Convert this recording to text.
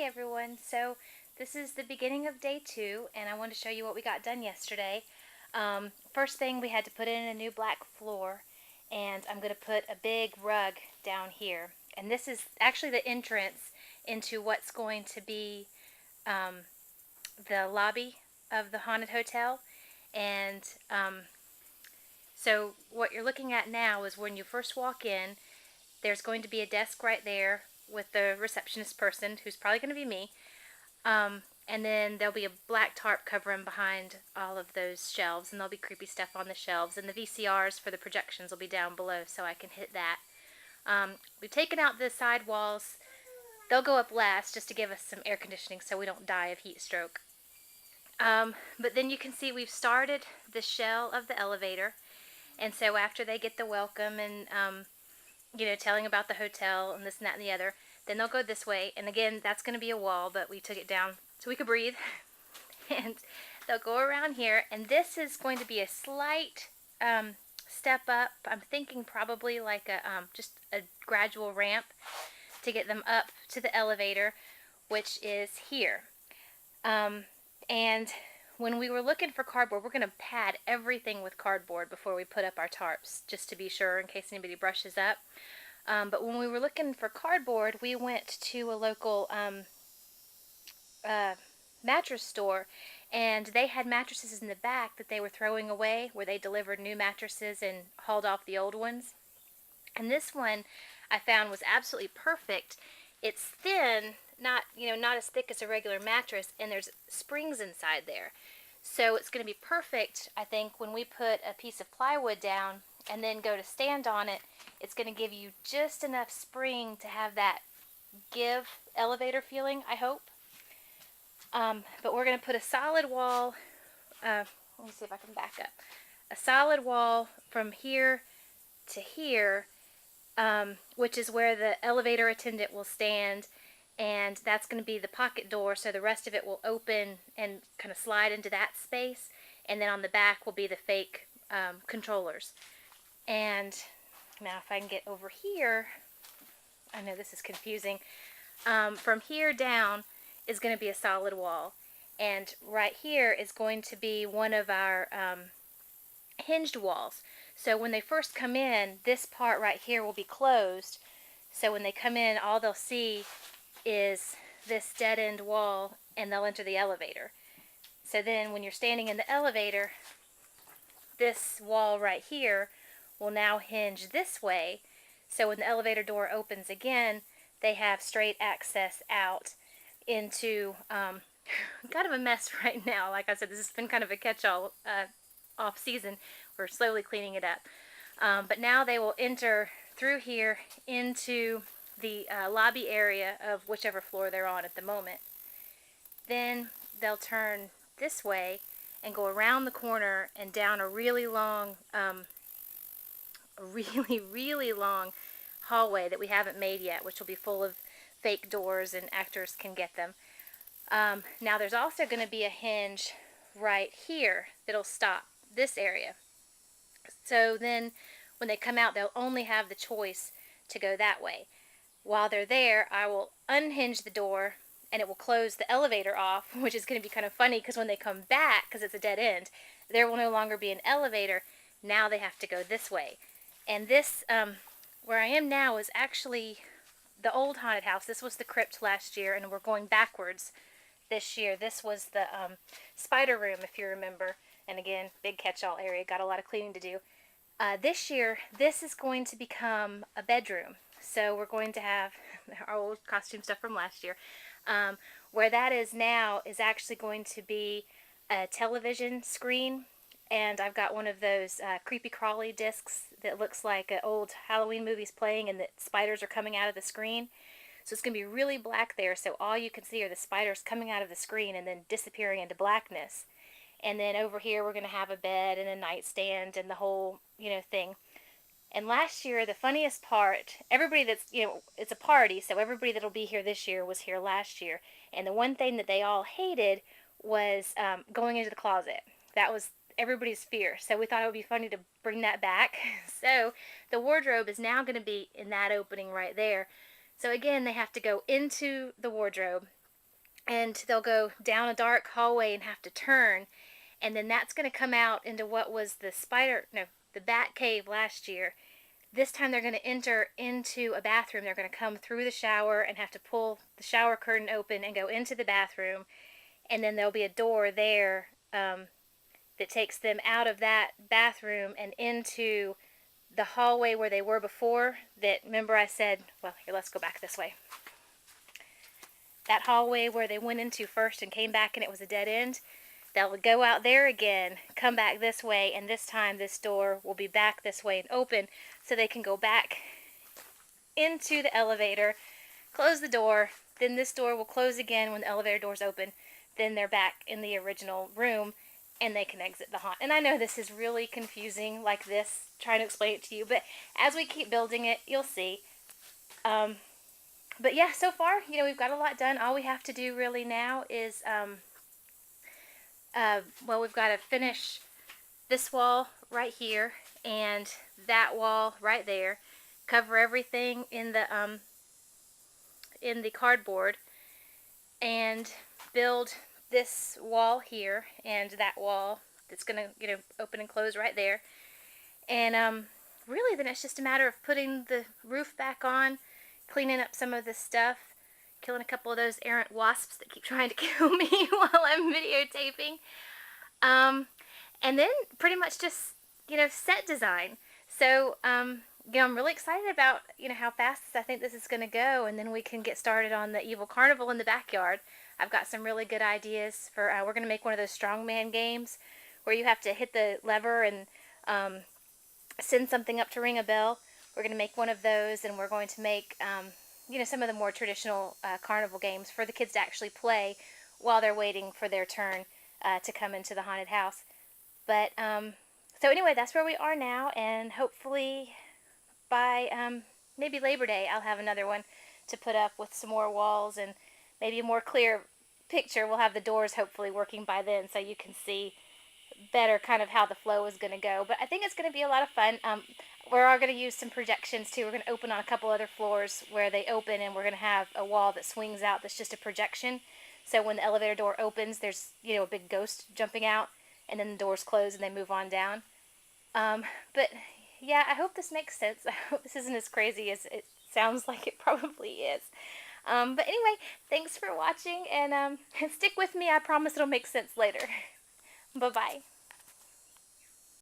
everyone. So this is the beginning of day 2 and I want to show you what we got done yesterday. First thing, we had to put in a new black floor, and I'm going to put a big rug down here. And this is actually the entrance into what's going to be um, the lobby of the haunted hotel. And so what you're looking at now is when you first walk in, there's going to be a desk right there with the receptionist person, who's probably going to be me. And then there'll be a black tarp covering behind all of those shelves, and there'll be creepy stuff on the shelves. And the VCRs for the projections will be down below, so I can hit that. We've taken out the side walls. They'll go up last just to give us some air conditioning so we don't die of heat stroke. But then you can see we've started the shell of the elevator. And so after they get the welcome and, telling about the hotel and this and that and the other, then they'll go this way. And again, that's going to be a wall, but we took it down so we could breathe. And they'll go around here. And this is going to be a slight step up. I'm thinking probably like just a gradual ramp to get them up to the elevator, which is here. And when we were looking for cardboard, we're going to pad everything with cardboard before we put up our tarps, just to be sure in case anybody brushes up. But when we were looking for cardboard, we went to a local mattress store, and they had mattresses in the back that they were throwing away, where they delivered new mattresses and hauled off the old ones. And this one I found was absolutely perfect. It's thin, not as thick as a regular mattress, and there's springs inside there. So it's going to be perfect, I think, when we put a piece of plywood down and then go to stand on it. It's going to give you just enough spring to have that give elevator feeling, I hope. But we're going to put a solid wall, let me see if I can back up, a solid wall from here to here, which is where the elevator attendant will stand, and that's going to be the pocket door, so the rest of it will open and kind of slide into that space, and then on the back will be the fake controllers. And now if I can get over here, I know this is confusing, from here down is going to be a solid wall, and right here is going to be one of our hinged walls. So when they first come in, this part right here will be closed, so when they come in, all they'll see is this dead-end wall, and they'll enter the elevator. So then when you're standing in the elevator, this wall right here will now hinge this way, so when the elevator door opens again, they have straight access out into kind of a mess right now. Like I said, this has been kind of a catch-all off season. We're slowly cleaning it up. But now they will enter through here into the lobby area of whichever floor they're on at the moment. Then they'll turn this way and go around the corner and down a really long, really long hallway that we haven't made yet, which will be full of fake doors, and actors can get them. Now there's also going to be a hinge right here that'll stop this area. So then when they come out, they'll only have the choice to go that way. While they're there, I will unhinge the door, and it will close the elevator off, which is going to be kind of funny because when they come back, because it's a dead end, there will no longer be an elevator. Now they have to go this way. And this, where I am now, is actually the old haunted house. This was the crypt last year, and we're going backwards this year. This was the spider room, if you remember. And again, big catch-all area, got a lot of cleaning to do. This year, this is going to become a bedroom. So we're going to have our old costume stuff from last year. Where that is now is actually going to be a television screen. And I've got one of those creepy crawly discs that looks like old Halloween movies playing, and the spiders are coming out of the screen. So it's going to be really black there, so all you can see are the spiders coming out of the screen and then disappearing into blackness. And then over here we're going to have a bed and a nightstand and the whole, thing. And last year, the funniest part, everybody that's, it's a party, so everybody that'll be here this year was here last year. And the one thing that they all hated was going into the closet. That was everybody's fear. So we thought it would be funny to bring that back. So the wardrobe is now going to be in that opening right there. So again, they have to go into the wardrobe, and they'll go down a dark hallway and have to turn, and then that's going to come out into what was the bat cave last year. This time they're going to enter into a bathroom. They're going to come through the shower and have to pull the shower curtain open and go into the bathroom, and then there'll be a door there that takes them out of that bathroom and into the hallway where they were before. That, remember I said, well, here, let's go back this way. That hallway where they went into first and came back and it was a dead end, they'll go out there again, come back this way, and this time this door will be back this way and open, so they can go back into the elevator, close the door, then this door will close again when the elevator doors open, then they're back in the original room and they can exit the haunt. And I know this is really confusing like this, trying to explain it to you, but as we keep building it, you'll see. But yeah, so far, we've got a lot done. All we have to do really now is, well, we've got to finish this wall right here and that wall right there, cover everything in the cardboard, and build this wall here and that wall that's going to open and close right there. And really then it's just a matter of putting the roof back on, cleaning up some of this stuff, killing a couple of those errant wasps that keep trying to kill me while I'm videotaping. And then pretty much just, set design. So, I'm really excited about, how fast I think this is going to go, and then we can get started on the Evil Carnival in the backyard. I've got some really good ideas for, we're going to make one of those strongman games where you have to hit the lever and send something up to ring a bell. We're going to make one of those, and we're going to make, some of the more traditional carnival games for the kids to actually play while they're waiting for their turn to come into the haunted house. But, so anyway, that's where we are now, and hopefully by maybe Labor Day I'll have another one to put up with some more walls and maybe a more clear picture. We'll have the doors hopefully working by then, so you can see better kind of how the flow is going to go. But I think it's going to be a lot of fun. We're going to use some projections too. We're going to open on a couple other floors where they open, and we're going to have a wall that swings out that's just a projection. So when the elevator door opens, there's, a big ghost jumping out, and then the doors close and they move on down. But yeah, I hope this makes sense. I hope this isn't as crazy as it sounds like it probably is. But anyway, thanks for watching, and stick with me. I promise it'll make sense later. Bye-bye.